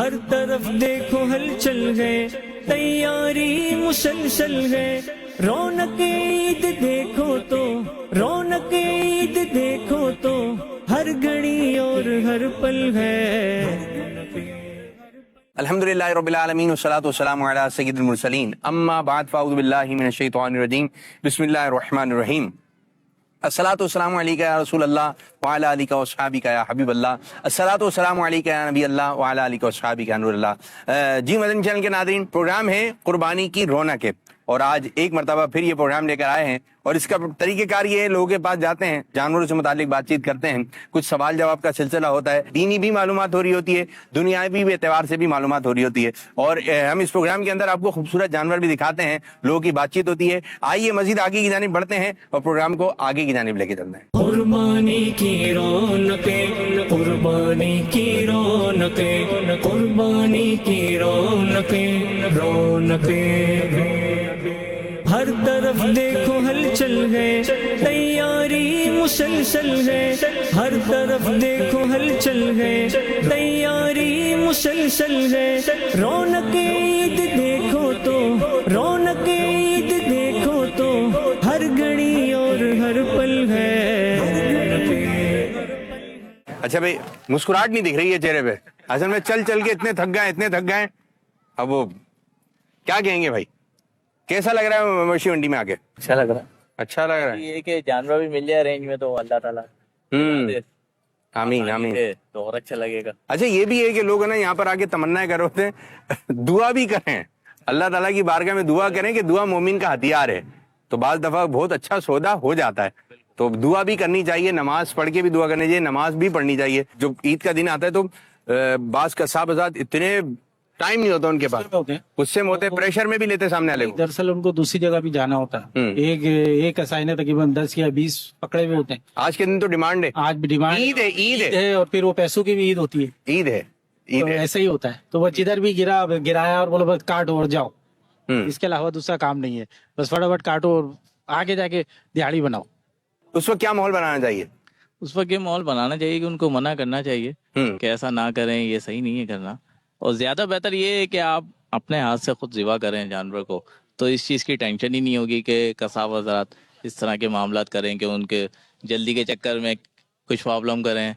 ہر طرف دیکھو ہلچل ہے، تیاری مسلسل ہے، رونق عید دیکھو تو، رونق عید دیکھو تو، ہر گھڑی اور ہر پل ہے۔ الحمدللہ رب العالمین والصلاة والسلام علی سید المرسلین، اما بعد فاعوذ باللہ من الشیطان الرجیم، بسم اللہ الرحمن الرحیم۔ الصلاۃ والسلام علیکہ یا رسول اللہ وعلی آلہ واصحابہ یا حبیب اللہ، الصلاۃ والسلام علیکہ یا نبی اللہ وعلی آلہ واصحابہ یا نور اللہ۔ جی مدنی چینل کے ناظرین، پروگرام ہے قربانی کی رونق ہے، اور آج ایک مرتبہ پھر یہ پروگرام لے کر آئے ہیں، اور اس کا طریقہ کار یہ ہے، لوگوں کے پاس جاتے ہیں، جانوروں سے متعلق بات چیت کرتے ہیں، کچھ سوال جواب کا سلسلہ ہوتا ہے، دینی بھی معلومات ہو رہی ہوتی ہے، دنیاوی بھی اعتبار سے بھی معلومات ہو رہی ہوتی ہے، اور ہم اس پروگرام کے اندر آپ کو خوبصورت جانور بھی دکھاتے ہیں، لوگوں کی بات چیت ہوتی ہے۔ آئیے مزید آگے کی جانب بڑھتے ہیں اور پروگرام کو آگے کی جانب لے کے چلتے ہیں۔ قربانی کی رونقیں، قربانی کی رونقیں، قربانی کی رونقیں، رونقیں، ہر طرف دیکھو ہلچل ہے، تیاری مسلسل ہے، ہر طرف دیکھو ہلچل ہے، تیاری مسلسل ہے، رونق عید دیکھو تو، رونق عید دیکھو تو، ہر گھڑی اور ہر پل ہے۔ اچھا بھائی، مسکراہٹ نہیں دکھ رہی ہے چہرے پہ، اصل میں چل چل کے اتنے تھک گئے، اب وہ کیا کہیں گے بھائی؟ کیسا لگ رہا ہے مویشی منڈی میں آ کے؟ اچھا لگ رہا ہے، اچھا لگ رہا ہے، یہ کہ جانور بھی مل جائے رینج میں تو اللہ تعالیٰ آمین آمین، تو اور اچھا لگے گا۔ اچھا یہ بھی ہے کہ لوگ نا یہاں پر آ کے تمنا کر ہوتے ہیں، دعا بھی کریں، اللہ تعالیٰ کی بارگاہ میں دعا کریں کہ دعا مومن کا ہتھیار ہے، تو بعض دفعہ بہت اچھا سودا ہو جاتا ہے، تو دعا بھی کرنی چاہیے، نماز پڑھ کے بھی دعا کرنی چاہیے، نماز بھی پڑھنی چاہیے۔ جو عید کا دن آتا ہے تو بعض قصاب حضرات اتنے ٹائم نہیں ہوتا ان کے پاس، غصے میں ہوتے، پریشر میں بھی لیتے سامنے والے کو، دراصل ان کو دوسری جگہ بھی جانا ہوتا ہے، ایک اسائن ہے، تقریباً 10 یا 20 پکڑے ہوئے ہوتے ہیں۔ آج کے دن تو ڈیمانڈ ہے، آج بھی ڈیمانڈ عید ہے، اور پھر وہ پیسوں کی بھی عید ہوتی ہے، عید ہے، تو ایسا ہی ہوتا ہے، تو وہ جدھر بھی گرایا اور بولو بس کاٹو اور جاؤ، اس کے علاوہ دوسرا کام نہیں ہے، بس فٹافٹ کاٹو اور آگے جا کے دیہڑی بناؤ۔ اس وقت کیا ماحول بنانا چاہیے؟ اس وقت یہ ماحول بنانا چاہیے کہ ان کو منع کرنا چاہیے کہ ایسا نہ کریں، یہ صحیح نہیں ہے کرنا، اور زیادہ بہتر یہ ہے کہ آپ اپنے ہاتھ سے خود ذبح کریں جانور کو، تو اس چیز کی ٹینشن ہی نہیں ہوگی کہ قصاب حضرات اس طرح کے معاملات کریں کہ ان کے جلدی کے چکر میں کچھ پرابلم کریں،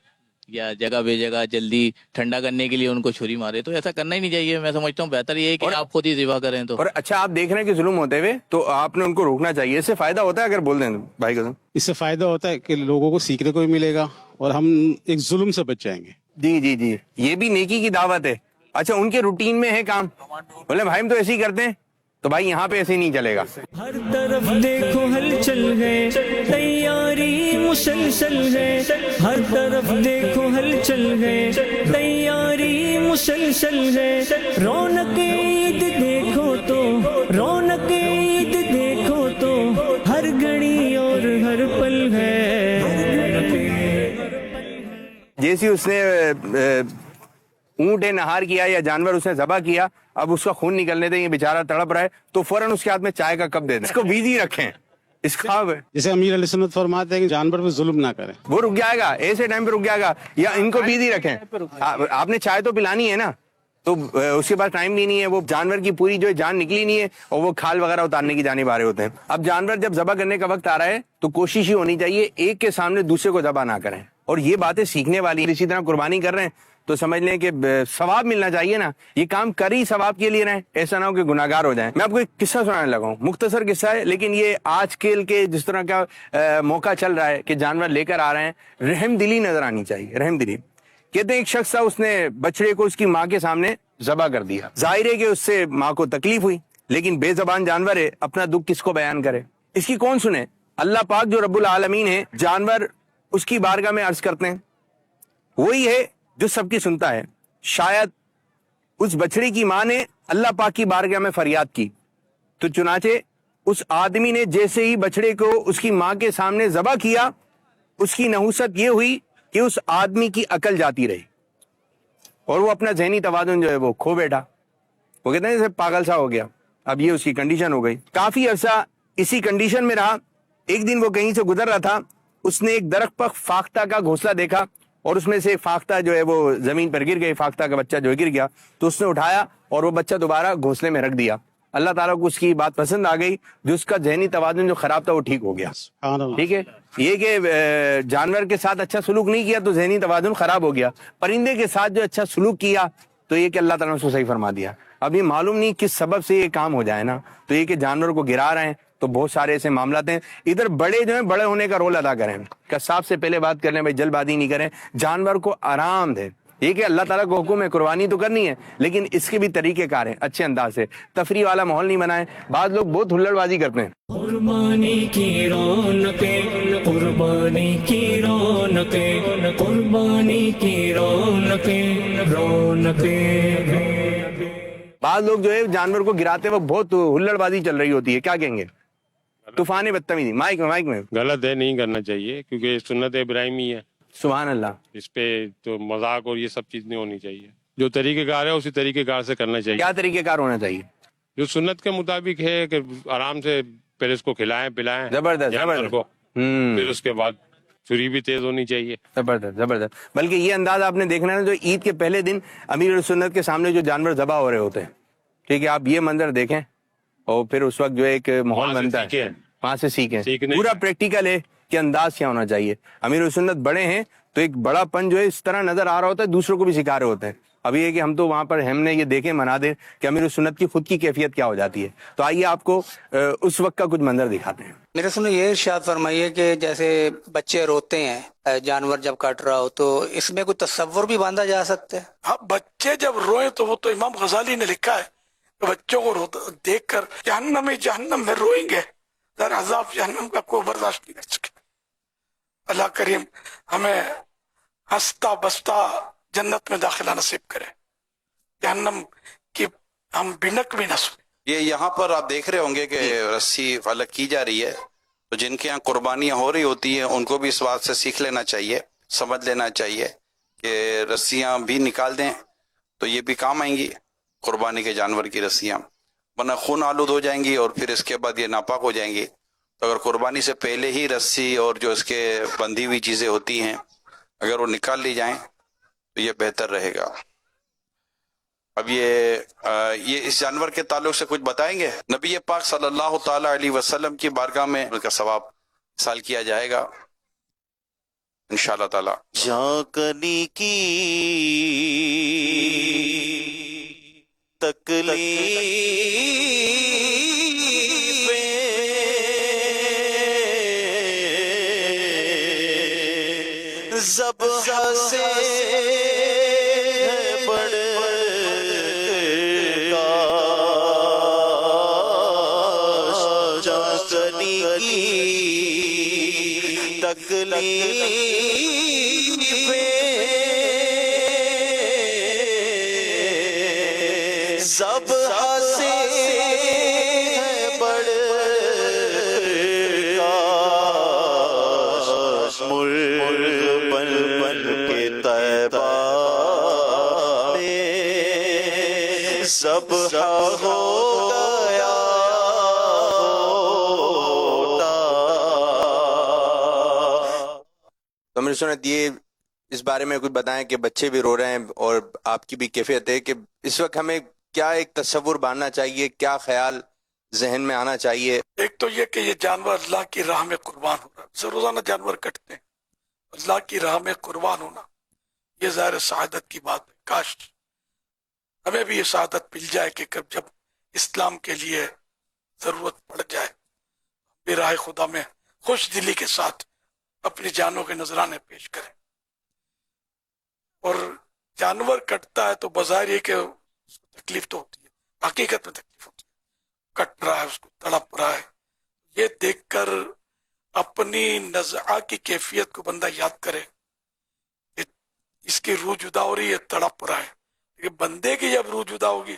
یا جگہ بے جگہ جلدی ٹھنڈا کرنے کے لیے ان کو چھری مارے، تو ایسا کرنا ہی نہیں چاہیے۔ میں سمجھتا ہوں بہتر یہ ہے کہ آپ خود ہی ذبح کریں۔ تو اور اچھا آپ دیکھ رہے ہیں کہ ظلم ہوتے ہوئے، تو آپ نے ان کو روکنا چاہیے، اس سے فائدہ ہوتا ہے اگر بول دیں بھائی قسم؟ اس سے فائدہ ہوتا ہے کہ لوگوں کو سیکھنے کو بھی ملے گا اور ہم ایک ظلم سے بچ جائیں گے۔ جی جی جی، یہ بھی نیکی کی دعوت ہے۔ اچھا ان کے روٹین میں ہے کام، بولے بھائی ہم تو ایسے ہی کرتے ہیں، تو بھائی یہاں پہ ایسے ہی نہیں چلے گا۔ ہر طرف دیکھو ہلچل ہے، تیاری مسلسل ہے، ہر طرف دیکھو ہلچل ہے، تیاری مسلسل ہے، رونق عید دیکھو تو، رونق عید دیکھو تو، ہر گھڑی اور ہر پل ہے۔ جیسی اس نے اونٹ نہار کیا یا جانور اس نے ذبح کیا، اب اس کا خون نکلنے دیں، یہ بیچارہ تڑپ رہا ہے، تو فوراً اس کے ہاتھ میں چائے کا کپ دے دیں، اس کو بیزی رکھیں، اس کا جیسے امیر علیہ سنت فرماتے ہیں کہ جانور پہ ظلم نہ کریں، وہ رک جائے گا، ایسے ٹائم پہ رک جائے گا، یا ان کو بیزی رکھیں۔ آپ نے چائے تو پلانی ہے نا، تو اس کے بعد ٹائم بھی نہیں ہے، وہ جانور کی پوری جو جان نکلی نہیں ہے، اور وہ کھال وغیرہ اتارنے کی جانب آ رہے ہوتے ہیں۔ اب جانور جب ذبح کرنے کا وقت آ رہا ہے تو کوشش ہی ہونی چاہیے ایک کے سامنے دوسرے کو ذبح نہ کریں، اور یہ باتیں سیکھنے والی ہیں۔ اسی طرح قربانی کر رہے ہیں تو سمجھ لیں کہ ثواب ملنا چاہیے نا، یہ کام کر ہی ثواب کے لیے رہیں، ایسا نہ ہو کہ گناہگار ہو جائیں۔ میں آپ کو ایک قصہ سنانے لگا ہوں، مختصر قصہ ہے، لیکن یہ آج کل کے جس طرح کا موقع چل رہا ہے کہ جانور لے کر آ رہے ہیں، رحم دلی نظر آنی چاہیے، رحم دلی۔ کہتے ہیں ایک شخص تھا، اس نے بچڑے کو اس کی ماں کے سامنے ذبح کر دیا، ظاہر ہے کہ اس سے ماں کو تکلیف ہوئی، لیکن بے زبان جانور ہے، اپنا دکھ کس کو بیان کرے، اس کی کون سنے؟ اللہ پاک جو رب العالمین ہے، جانور اس کی بارگاہ میں عرض کرتے ہیں، وہی ہے جو سب کی سنتا ہے۔ شاید اس بچڑے کی ماں نے اللہ پاک کی بارگاہ میں فریاد کی، تو چنانچہ اس آدمی نے جیسے ہی بچڑے کو اس کی ماں کے سامنے ذبح کیا، اس کی نحوست یہ ہوئی کہ اس آدمی کی عقل جاتی رہی، اور وہ اپنا ذہنی توازن جو ہے وہ کھو بیٹھا، وہ کہتے ہیں جیسے پاگل سا ہو گیا۔ اب یہ اس کی کنڈیشن ہو گئی، کافی عرصہ اسی کنڈیشن میں رہا۔ ایک دن وہ کہیں سے گزر رہا تھا، اس نے ایک درخت پر فاختہ کا گھونسلہ دیکھا، اور اس میں سے ایک فاختہ جو ہے وہ زمین پر گر گئی, فاختہ کا بچہ جو گر گیا, تو اس نے اٹھایا اور وہ بچہ دوبارہ گھونسلے میں رکھ دیا. اللہ تعالیٰ کو اس کی بات پسند آ گئی, جو اس کا ذہنی توازن جو خراب تھا وہ ٹھیک ہو گیا. سبحان اللہ. ٹھیک ہے, یہ کہ جانور کے ساتھ اچھا سلوک نہیں کیا تو ذہنی توازن خراب ہو گیا. پرندے کے ساتھ جو اچھا سلوک کیا تو یہ کہ اللہ تعالیٰ نے اس کو صحیح فرما دیا. اب یہ معلوم نہیں کس سبب سے یہ کام ہو جائے نا, تو یہ کہ جانور کو گرا رہے ہیں تو بہت سارے ایسے معاملات ہیں. ادھر بڑے جو ہیں بڑے ہونے کا رول ادا کریں, قصاب سے پہلے بات کر لیں بھائی, جلد بازی نہیں کریں, جانور کو آرام دیں. یہ کہ اللہ تعالیٰ کو حکم ہے قربانی تو کرنی ہے, لیکن اس کے بھی طریقے کار ہیں, اچھے انداز سے. تفریح والا ماحول نہیں بنائیں. بعض لوگ بہت ہلڑ بازی کرتے ہیں. قربانی کی رونقیں, قربانی کی رونقیں, قربانی کی رونقیں, رونقیں. بعض لوگ جو ہے جانور کو گراتے وقت بہت ہلڑ بازی چل رہی ہوتی ہے, کیا کہیں گے؟ طوفان بدتمیزی. مائک میں غلط ہے, نہیں کرنا چاہیے, کیونکہ یہ سنت ابراہیمی ہے. سبحان اللہ. اس پہ تو مذاق اور یہ سب چیز نہیں ہونی چاہیے. جو طریقہ کار ہے اسی طریقہ کار سے کرنا چاہیے. کیا طریقہ کار ہونا چاہیے؟ جو سنت کے مطابق ہے کہ آرام سے پہلے اس کو کھلائیں پلائیں زبردست جانور کو, پھر اس کے بعد چھری بھی تیز ہونی چاہیے. زبردست. بلکہ یہ انداز آپ نے دیکھنا ہے, جو عید کے پہلے دن امیر السنت کے سامنے جو جانور ذبح ہو رہے ہوتے ہیں, ٹھیک ہے, آپ یہ منظر دیکھیں اور پھر اس وقت جو ایک ماحول بنتا ہے, وہاں سے سیکھیں. پورا پریکٹیکل ہے کہ انداز کیا ہونا چاہیے. امیر السنت بڑے ہیں تو ایک بڑا پن جو ہے اس طرح نظر آ رہا ہوتا ہے, دوسروں کو بھی سکھا رہے ہوتے ہیں. اب یہ کہ ہم تو وہاں پر ہم نے یہ دیکھیں مناظر کہ امیر السنت کی خود کی کیفیت کیا ہو جاتی ہے. تو آئیے آپ کو اس وقت کا کچھ منظر دکھاتے ہیں. میرے سنو یہ ارشاد فرمائیے کہ جیسے بچے روتے ہیں جانور جب کاٹ رہا ہو, تو اس میں کوئی تصور بھی باندھا جا سکتا ہے؟ ہاں, بچے جب روئیں تو وہ تو امام غزالی نے لکھا ہے کہ بچوں کو دیکھ کر جہنم میں روئیں گے, ذرا عذاب جہنم کا کوئی برداشت نہیں کر سکے. اللہ کریم ہمیں ہنستا بستا جنت میں داخلہ نصیب کرے, جہنم کی ہم بھنک بھی نہ سنیں. یہ یہاں پر آپ دیکھ رہے ہوں گے کہ رسی الگ کی جا رہی ہے, تو جن کے یہاں قربانیاں ہو رہی ہوتی ہیں ان کو بھی اس بات سے سیکھ لینا چاہیے, سمجھ لینا چاہیے کہ رسیاں بھی نکال دیں تو یہ بھی کام آئیں گی, قربانی کے جانور کی رسیاں, ورنہ خون آلود ہو جائیں گی اور پھر اس کے بعد یہ ناپاک ہو جائیں گی. تو اگر قربانی سے پہلے ہی رسی اور جو اس کے بندھی ہوئی چیزیں ہوتی ہیں اگر وہ نکال لی جائیں تو یہ بہتر رہے گا. اب یہ اس جانور کے تعلق سے کچھ بتائیں گے؟ نبی پاک صلی اللہ تعالی علیہ وسلم کی بارگاہ میں ان کا ثواب حاصل کیا جائے گا انشاءاللہ تعالی. جھانکنے کی تکلیفیں ذبح سے بڑھ کر جھانکنے کی تکلیفیں ذبح سے بڑھ کر مرغ بن کے طیبہ میں ذبح ہو گیا ہوتا. تو میری سنت یہ اس بارے میں کچھ بتائیں کہ بچے بھی رو رہے ہیں اور آپ کی بھی کیفیت ہے کہ اس وقت ہمیں کیا ایک تصور باندھنا چاہیے, کیا خیال ذہن میں آنا چاہیے؟ ایک تو یہ کہ یہ جانور اللہ کی راہ میں قربان ہو رہا ہے, روزانہ جانور کٹتے ہیں, اللہ کی راہ میں قربان ہونا یہ ظاہر سعادت کی بات ہے. کاش ہمیں بھی یہ سعادت مل جائے کہ جب اسلام کے لیے ضرورت پڑ جائے بھی راہ خدا میں خوش دلی کے ساتھ اپنی جانوں کے نذرانے پیش کریں. اور جانور کٹتا ہے تو بظاہر یہ کہ اس کو تکلیف تو ہوتی ہے, حقیقت میں تکلیف ہوتی ہے, کٹ رہا ہے, اس کو تڑپ رہا ہے. یہ دیکھ کر اپنی نزعہ کی کیفیت کو بندہ یاد کرے, اس کی روح جدا ہو رہی ہے, تڑپ رہا ہے. لیکن بندے کی جب روح جدا ہوگی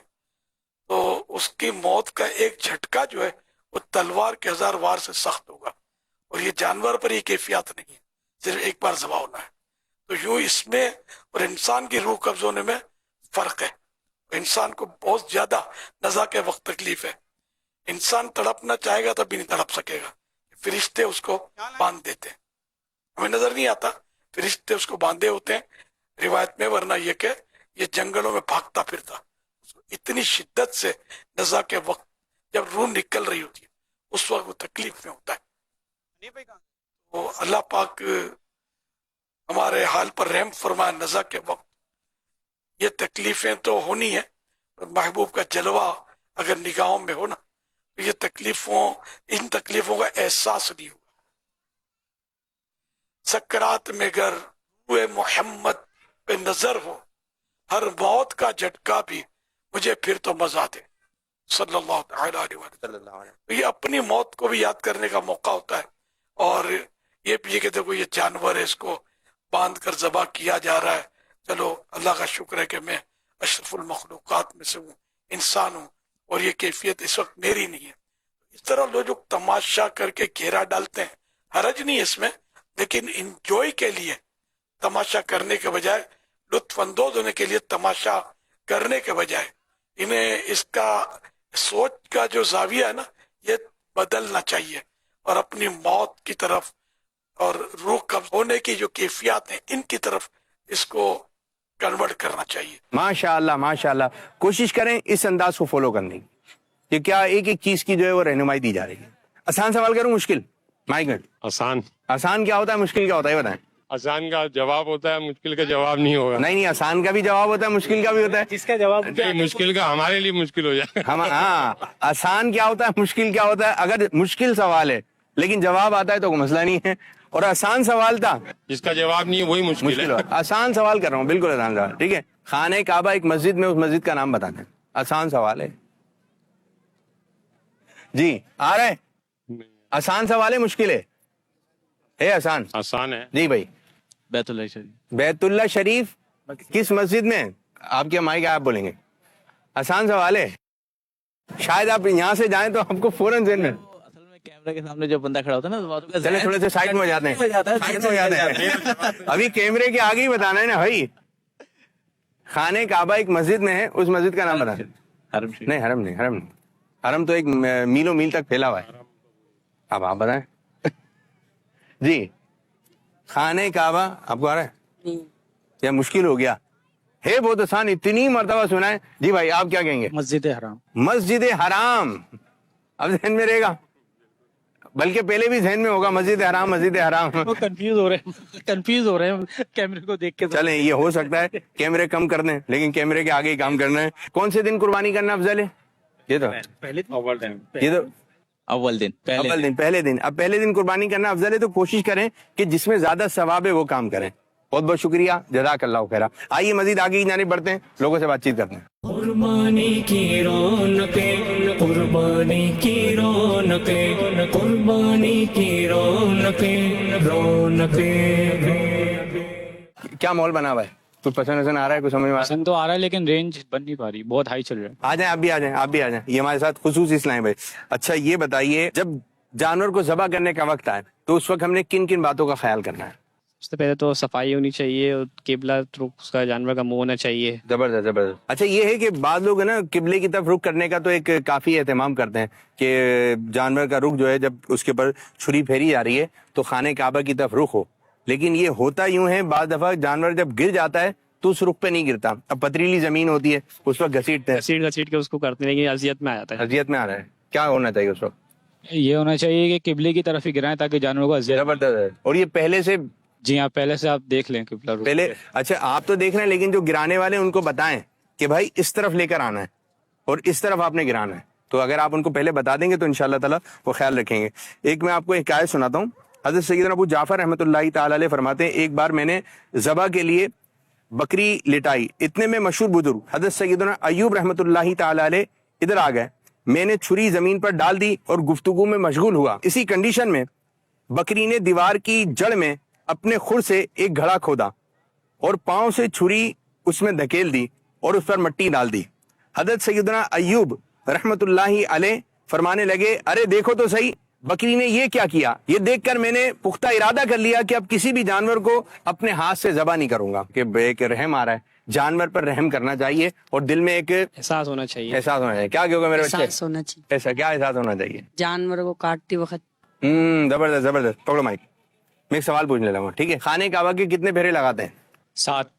تو اس کی موت کا ایک جھٹکا جو ہے وہ تلوار کے 1000 وار سے سخت ہوگا. اور یہ جانور پر یہ کیفیت نہیں ہے, صرف ایک بار ذبح ہونا ہے. تو یوں اس میں اور انسان کی روح قبض ہونے میں فرق ہے. انسان کو بہت زیادہ نزا کے وقت تکلیف ہے. انسان تڑپنا چاہے گا تب بھی نہیں تڑپ سکے گا, فرشتے اس کو باندھ دیتے ہیں. ہمیں نظر نہیں آتا फरिश्ते उसको बांधे होते हैं रिवायत में, वरना ये कि ये जंगलों में भागता फिरता। इतनी शिद्दत से नज़ा के वक्त जब रूह निकल रही होती है उस वक्त वो तकलीफ में होता है। तो अल्लाह पाक हमारे हाल पर रहम फरमाए। नज़ा के वक्त ये तकलीफें तो होनी है, और महबूब का जलवा अगर निगाहों में हो ना तो ये इन तकलीफों का एहसास नहीं होगा। सकरात में अगर हुए मोहम्मद पे नजर हो, हर मौत का झटका भी मुझे फिर तो मजा दे सल्लल्लाहु अलैहि वसल्लम। तो ये अपनी मौत को भी याद करने का मौका होता है, और ये भी है कि देखो ये जानवर है, इसको बांध कर ज़बह किया जा रहा है। चलो अल्लाह का शुक्र है कि मैं अशरफुल मखलूकात में से हूँ, इंसान हूँ, और ये कैफियत इस वक्त मेरी नहीं है। इस तरह लोग तमाशा करके घेरा डालते हैं, हरज नहीं है इसमें, लेकिन इंजॉय के लिए तमाशा करने के बजाय, लुत्फ अंदोज होने के लिए तमाशा करने के बजाय, इन्हें इसका सोच का जो जाविया है ना ये बदलना चाहिए, और अपनी मौत की तरफ और रूह कब्ज होने की जो कैफियत है इनकी तरफ इसको कन्वर्ट करना चाहिए। माशाअल्लाह माशाअल्लाह, कोशिश करें इस अंदाज को फॉलो करने की, कि क्या एक एक चीज की जो है वो रहनुमाई दी जा रही है। आसान सवाल करूं मुश्किल? माइक आसान। आसान क्या होता है, मुश्किल क्या होता है, बताएं। आसान का जवाब होता है, मुश्किल का जवाब नहीं होगा। नहीं, आसान का भी जवाब होता है, मुश्किल का भी होता है। जिसका जवाब मुश्किल का हमारे लिए मुश्किल हो जाए। हम हाँ, आसान क्या होता है, मुश्किल क्या होता है। अगर मुश्किल सवाल है लेकिन जवाब आता है तो कोई मसला नहीं है, और आसान सवाल था जिसका जवाब नहीं है वही मुश्किल है। आसान सवाल कर रहा हूँ, बिल्कुल आसान सवाल, ठीक है। खाने काबा एक मस्जिद में, उस मस्जिद का नाम बताना है, आसान सवाल है जी। आ रहा है? आसान सवाल है, मुश्किल है आसान? आसान है जी भाई। बैतुल्लाह शरीफ। बैतुल्लाह शरीफ किस मस्जिद में? आपके माइक आप बोलेंगे। आसान सवाल है, शायद आप यहाँ से जाएं तो आपको फौरन ज़हन में। असल में कैमरा के सामने जो बंदा खड़ा होता है ना, चले थोड़े से साइड में हो जाते हैं, साइड में हो जाते हैं। अभी कैमरे के आगे ही बताना है ना भाई। खाने काबा एक मस्जिद में है, उस मस्जिद का नाम बताना। हरम नहीं, हरम नहीं, हरम नहीं। हरम तो एक मीलों मील तक फैला हुआ है। अब आप बताएं जी। खाने काबा आपको आ रहा है या मुश्किल हो गया? है बहुत आसान, इतनी मर्तबा सुना है जी। भाई आप क्या कहेंगे? मस्जिद हराम। मस्जिद हराम अब ज़हन में रहेगा, बल्कि पहले भी ज़हन में होगा, मस्जिद हराम, मस्जिद हराम। वो कंफ्यूज हो रहे हैं कैमरे को देख के। चलें, ये हो सकता है कैमरे कम कर दें, लेकिन कैमरे के आगे ही काम करना है। कौन से दिन कुर्बानी करना अफजल है? ये तो पहले अव्वल दिन पहले दिन। अब पहले दिन कुर्बानी करना अफजल है, तो कोशिश करें कि जिसमें ज्यादा सवाब है वो काम करें। बहुत बहुत शुक्रिया, जज़ाकल्लाहु खैरा। आइए मजीद आगे की जानिब बढ़ते हैं, लोगों से बातचीत करते हैं। कुर्बानी की रौनकें, कुर्बानी की रौनकें, कुर्बानी की रौनकें, रौनकें। क्या माहौल बना हुआ है? कुछ पसंद आ रहा है? कुछ समझ में पसंद तो आ रहा है, लेकिन रेंज बन नहीं पा रही, बहुत हाई चल रहा है। आ जाएं, आप भी आ जाएं, आप भी आ जाएं। ये हमारे साथ खुसूसी इस्लाम भाई। अच्छा ये बताइए, जब जानवर को ज़बह करने का वक्त आए तो उस वक्त हमने किन किन बातों का ख्याल करना है? सबसे पहले तो सफाई होनी चाहिए, और किबला रुख उसका जानवर का मुंह होना चाहिए। जबरदस्त जबरदस्त। अच्छा ये है कि बाद लोग है ना किबले की तरफ रुख करने का तो एक काफी एहतमाम करते हैं कि जानवर का रुख जो है, जब उसके ऊपर छुरी फेरी जा रही है तो खाने काबा की तरफ रुख हो। लेकिन ये होता यूं है, बाद दफा जानवर जब गिर जाता है तो उस रुख पे नहीं गिरता। अब पथरीली जमीन होती है, उस वक्त घसीटते हैं, घसीट के उसको करते हैं, लेकिन अजियत में आ जाता है। अजियत में आ रहा है। क्या होना चाहिए उस वक्त? ये होना चाहिए कि किबले की तरफ ही गिराएं, ताकि जानवर को अजियत। जबरदस्त है। और ये पहले से? जी हाँ, पहले से आप देख लें किबला रुख पहले। अच्छा आप तो देख रहे हैं, लेकिन जो गिराने वाले हैं उनको बताएं कि भाई इस तरफ लेकर आना है और इस तरफ आपने गिराना है। तो अगर आप उनको पहले बता देंगे तो इंशाअल्लाह ताला वो ख्याल रखेंगे। एक मैं आपको हिकायत सुनाता हूँ। हज़रत सैयदना अबू जाफर रहमतुल्लाहि ताला अलैह फरमाते हैं, एक बार मैंने ज़बह के लिए बकरी लिटाई, इतने में मशहूर बुजुर्ग हज़रत सैयदना अय्यूब रहमतुल्लाहि ताला अलैह इधर आ गए। मैंने छुरी जमीन पर डाल दी और गुफ्तगू में मशगूल हुआ। इसी कंडीशन में बकरी ने दीवार की जड़ में अपने खुर से एक घड़ा खोदा और पांव से छुरी उसमें धकेल दी और उस पर मिट्टी डाल दी। हज़रत सैयदना अय्यूब रहमतुल्लाहि अलैह फरमाने लगे, अरे देखो तो सही, बकरी ने ये क्या किया। ये देखकर मैंने पुख्ता इरादा कर लिया कि अब किसी भी जानवर को अपने हाथ से ज़बह नहीं करूंगा। कि एक रहम आ रहा है, जानवर पर रहम करना चाहिए और दिल में एक एहसास होना चाहिए। एहसास होना चाहिए। क्या होगा मेरे बच्चे? एहसास होना चाहिए। ऐसा क्या एहसास होना चाहिए? जानवर को काटते वक्त। जबरदस्त जबरदस्त। पकड़ो माइक। मैं एक सवाल पूछने लगा, ठीक है। खाने काबा के कितने फेरे लगाते हैं? 7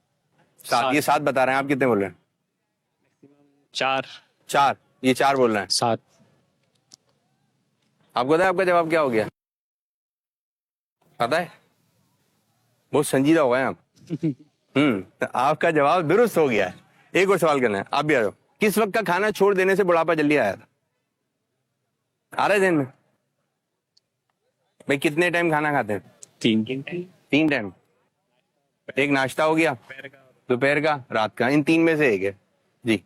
7। ये 7 बता रहे हैं, आप कितने बोल रहे हैं? 4 ये 4 बोल रहे हैं। 7 आपको पता है आपका जवाब क्या हो गया? पता है? बहुत संजीदा हो गए आप। तो आपका जवाब दुरुस्त हो गया है। एक और सवाल करना है, आप भी आ जाओ। किस वक्त का खाना छोड़ देने से बुढ़ापा जल्दी आया था? आ रहा है ध्यान में? भाई कितने टाइम खाना खाते हैं? 3 टाइम। एक नाश्ता हो गया, दोपहर का, रात का, इन 3 में से एक है जी।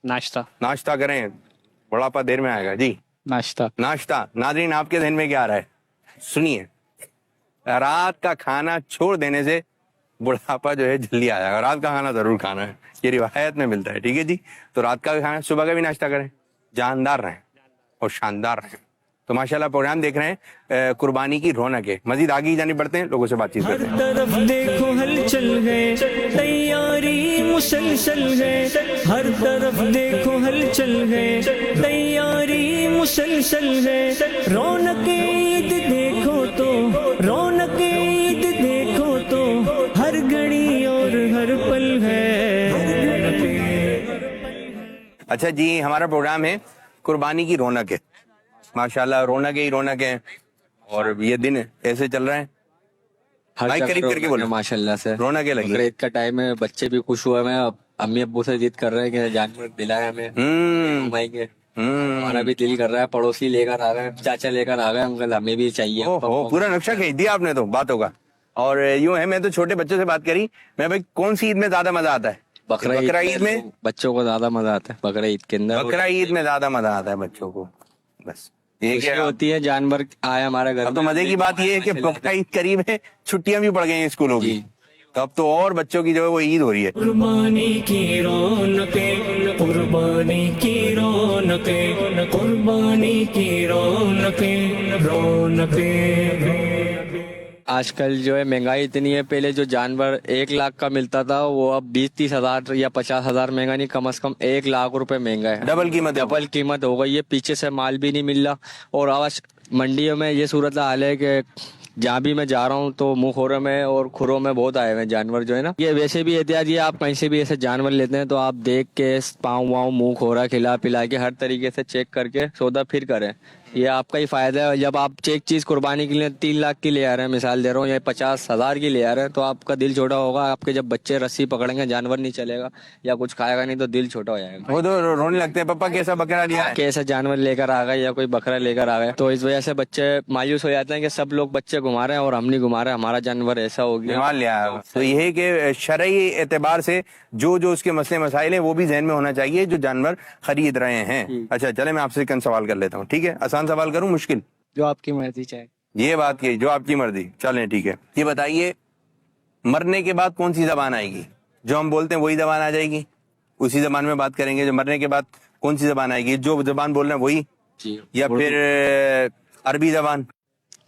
नाश्ता करें, बुढ़ापा देर में आएगा जी। नाश्ता। नाज़रीन, आपके ध्यान में क्या आ रहा है? सुनिए, रात का खाना छोड़ देने से बुढ़ापा जो है जल्दी आ जाएगा। रात का खाना जरूर खाना है, ये रिवायत में मिलता है, ठीक है जी। तो रात का खाना, सुबह का भी नाश्ता करें, जानदार रहें और शानदार रहें। तो माशाल्लाह प्रोग्राम देख रहे हैं कुर्बानी की रौनक है। मजीद आगे ही जानी पड़ते हैं, लोगों से बातचीत करते हैं। हर तरफ देखो हलचल है, तैयारी मुसलसल है। हर तरफ देखो हलचल है, तैयारी मुसलसल है। रौनक ईद देखो तो, रौनक ईद देखो तो, हर घड़ी और हर पल है। अच्छा जी, हमारा प्रोग्राम है कुर्बानी की रौनक है। माशाल्लाह रौनक ही रौनक है, और ये दिन ऐसे चल रहे हैं। माइक करीब करके बोलो। माशाल्लाह से रौनक लगी। बकरीद का टाइम है, बच्चे भी खुश हुए हैं। अम्मी अब्बू से जिद कर रहे हैं कि जानवर दिलाए हमें, घुमाएंगे। हमारा भी दिल कर रहा है, पड़ोसी लेकर आ गए, चाचा लेकर आ गए, अंकल हमें भी चाहिए। पूरा नक्शा खींच दिया आपने तो, बात होगा। और यूं है, मैं तो छोटे बच्चों से बात करी, मैं भाई कौन सी ईद में ज्यादा मजा आता है? बकरा ईद में बच्चों को ज्यादा मजा आता है। बकरा ईद के अंदर, बकरा ईद में ज्यादा मजा आता है बच्चों को। बस ये क्या होती है, जानवर आए हमारे घर। अब तो मजे की बात ये है कि बकरा ईद करीब है, छुट्टियां भी पड़ गई हैं स्कूलों की, तो अब तो और बच्चों की जो है वो ईद हो रही है। कुर्बानी की रौनकें, कुर्बानी की रौनकें, कुर्बानी की रौनकें, रौनकें। आजकल जो है महंगाई इतनी है, पहले जो जानवर 1 लाख का मिलता था वो अब 20-30 हजार या 50 हजार महंगा नहीं, कम से कम 1 लाख रुपए महंगा है। डबल कीमत हो गई है। पीछे से माल भी नहीं मिल रहा, और आज मंडियों में ये सूरत हाल है कि जहाँ भी मैं जा रहा हूँ तो मुँह खोरों में और खुरों में बहुत आए हुए जानवर जो है ना। ये वैसे भी एहतियात, ये आप कहीं से भी ऐसे जानवर लेते हैं तो आप देख के पाँव वाँव मुँह खोरा खिला पिला के हर तरीके से चेक करके सौदा फिर करें। ये आपका ही फायदा है। जब आप एक चीज कुर्बानी के लिए 3 लाख की ले आ रहे हैं, मिसाल दे रहा हूँ, या 50 हजार की ले आ रहे हैं, तो आपका दिल छोटा होगा। आपके जब बच्चे रस्सी पकड़ेंगे, जानवर नहीं चलेगा या कुछ खाएगा नहीं, तो दिल छोटा हो जाएगा। वो तो रोने लगते हैं, पापा कैसा बकरा लिया है, कैसा जानवर लेकर आ गए या कोई बकरा लेकर आ गए। तो इस वजह से बच्चे मायूस हो जाते हैं कि सब लोग बच्चे घुमा रहे हैं और हम नहीं घुमा रहे, हमारा जानवर ऐसा हो गया लिया। तो ये है कि शरई एतबार से जो जो उसके मसले मसाइल हैं वो भी ज़हन में होना चाहिए जो जानवर खरीद रहे हैं। अच्छा चले, मैं आपसे एक सवाल कर लेता हूँ, ठीक है? आसान सवाल करूँ, मुश्किल? जो आपकी मर्जी चाहे। ये बात की, जो आपकी मर्जी। चलें ठीक है। ये बताइए, मरने के बाद कौन सी जबान आएगी? जो हम बोलते हैं वही जबान आ जाएगी, उसी जबान में बात करेंगे? जो मरने के बाद कौन सी जबान आएगी? जो जबान बोल रहे हैं वही, या फिर अरबी जबान?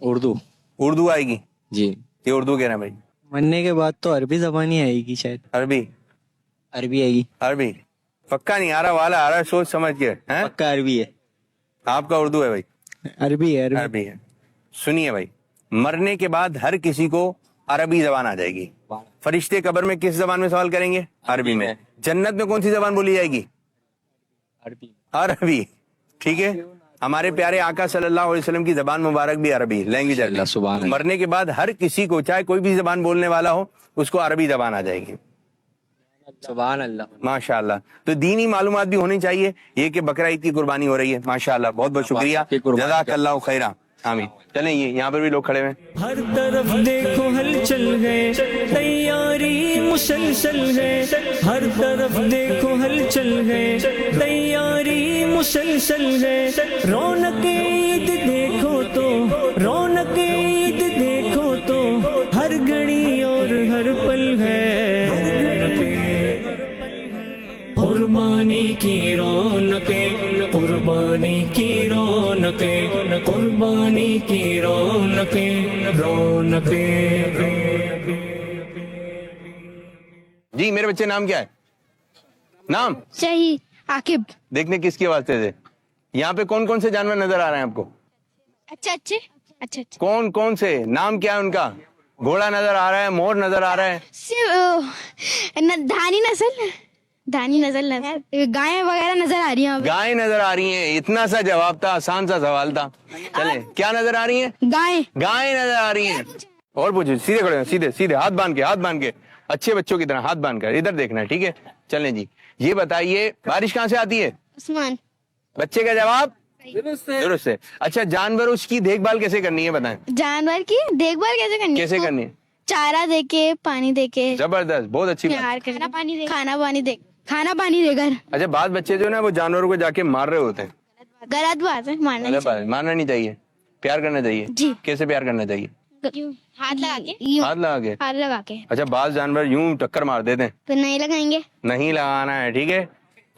उर्दू आएगी जी। ये उर्दू कह रहे हैं भाई। मरने के बाद तो अरबी जबान ही आएगी शायद। अरबी आएगी। अरबी पक्का नहीं आ रहा, वाला आ रहा है, सोच समझ के। पक्का अरबी है। आपका उर्दू है भाई? अरबी है। अरबी है। सुनिए भाई, मरने के बाद हर किसी को अरबी जबान आ जाएगी। फरिश्ते कब्र में किस जबान में सवाल करेंगे? अरबी में। जन्नत में कौन सी जबान बोली जाएगी? अरबी। ठीक है, हमारे प्यारे आका सल्लल्लाहु अलैहि वसल्लम की जबान मुबारक भी अरबी, लैंग्वेज अरबी। मरने के बाद हर किसी को, चाहे कोई भी जबान बोलने वाला हो, उसको अरबी जबान आ जाएगी। सुभान अल्लाह, माशाअल्लाह। तो दीनी मालूमात भी होनी चाहिए। ये कि बकरा ईद की कुर्बानी हो रही है, माशाअल्लाह, बहुत बहुत शुक्रिया, जज़ाकल्लाहु खैरा, आमीन। चलें, ये यहाँ पर भी लोग खड़े हैं। हर तरफ देखो हलचल है, तैयारी मुसलसल है। हर तरफ देखो हलचल है, तैयारी मुसलसल है। रौनक ईद देखो तो, रौनक ईद देखो तो, हर घड़ी और हर पल है। कुर्बानी की रौनकें, कुर्बानी की रौनकें, कुर्बानी की रौनकें, रौनकें। जी मेरे बच्चे, नाम क्या है? नाम सही आकिब। देखने किसके वास्ते थे? यहाँ पे कौन कौन से जानवर नजर आ रहे हैं आपको? अच्छे अच्छे अच्छा अच्छा कौन कौन से, नाम क्या है उनका? घोड़ा नजर आ रहा है, मोर नजर आ रहा है, धानी नस्ल गायें वगैरह नजर आ रही हैं। गाय नजर आ रही हैं। इतना सा जवाब था, आसान सा सवाल था। चले, क्या नजर आ रही हैं? गाय नजर आ रही हैं। और पूछो, सीधे खड़े हो, सीधे सीधे हाथ बांध के अच्छे बच्चों की तरह हाथ बांध कर इधर देखना है, ठीक है? चलें जी, ये बताइए बारिश कहाँ से आती है? आसमान। बच्चे का जवाब दुरुस्त है। अच्छा, जानवर उसकी देखभाल कैसे करनी है बताएं? जानवर की देखभाल कैसे करनी है? चारा देके, पानी देके। जबरदस्त, बहुत अच्छी बात। खाना पानी देकर। अच्छा, बाद बच्चे जो ना वो जानवरों को जाके मार रहे होते हैं। गलत बात है, मारना नहीं चाहिए, प्यार करना चाहिए जी। कैसे प्यार करना चाहिए? हाथ लगा के। अच्छा, बाज जानवर यूं टक्कर मार देते हैं तो नहीं लगाएंगे, नहीं लगाना है, ठीक है?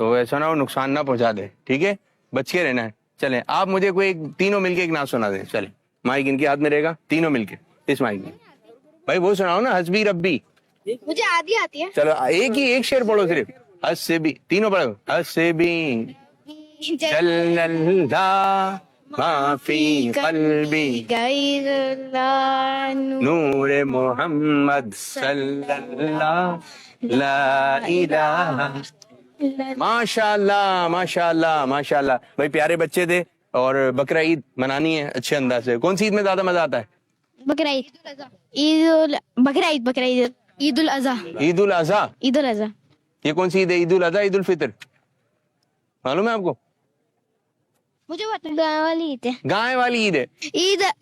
तो ऐसा ना हो नुकसान ना पहुंचा दे, ठीक है? बच के रहना है। चले, आप मुझे कोई तीनों मिलके एक नाम सुना दें। चले, माइक इनके हाथ में रहेगा, तीनों मिलके इस माइक में। भाई वो सुनाओ ना, हस्बी रब्बी। मुझे आती है। चलो, एक शेर पढ़ो सिर्फ, हस से भी, तीनों पढ़ो। हस से भी जल्लल्लाह माफी कल्बी नूर मोहम्मद सल्लल्लाह ला इलाहा। माशाल्लाह माशाल्लाह माशाल्लाह। भाई प्यारे बच्चे थे, और बकरा ईद मनानी है अच्छे अंदाज से। कौन सी ईद में ज्यादा मजा आता है? बकरा ईद। ईद उल अज़हा। ये कौन सी ईद है? ईद उल अज़हा, ईद उल फितर, मालूम है आपको? मुझे गाय वाली ईद है। गाय वाली ईद है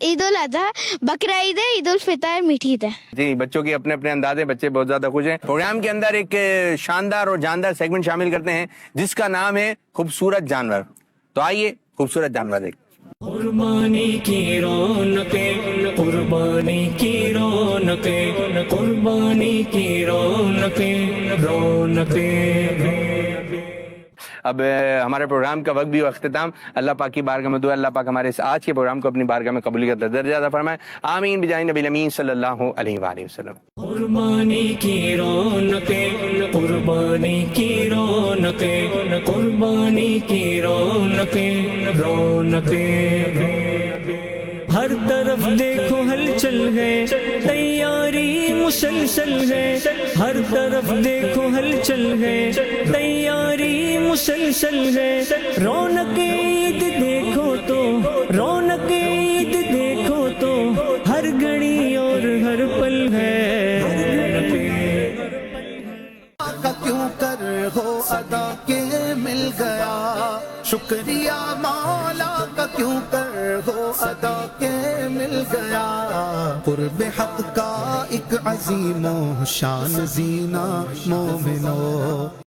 ईद उल अज़हा, बकरा ईद है, ईद उल फितर मीठी ईद है जी। बच्चों के अपने अपने अंदाज है, बच्चे बहुत ज्यादा खुश हैं। प्रोग्राम के अंदर एक शानदार और जानदार सेगमेंट शामिल करते हैं जिसका नाम है खूबसूरत जानवर। तो आइए खूबसूरत जानवर देख। कुर्बानी की रौनकें, कुर्बानी की रौनकें, कुर्बानी की रौनकें, रौनकें। अब हमारे प्रोग्राम का वक्त भी हुआ अख्तिताम। अल्लाह पाक की बारगाह में दुआ, अल्लाह पाक हमारे इस आज के प्रोग्राम को अपनी बारगाह में कबूलियत का दर्जा अता फरमाए। आमीन बिजाही नबी अमीन सल्लल्लाहु अलैहि वसल्लम। कुर्बानी की रौनकें, कुर्बानी की रौनकें, कुर्बानी की रौनकें, रौनकें। हर तरफ देखो हलचल है, तैयारी मुसलसल है। हर तरफ देखो हलचल है, तैयारी मुसलसल है। रौनके ईद देखो तो, रौनके ईद देखो तो, हर घड़ी और हर पल है। क्यों कर हो अदा के मिल गया, शुक्रिया मौला का क्यों कर हो अदा के मिल गया। कुर्ब हक का एक अजीमो शान जीना मोमिनो।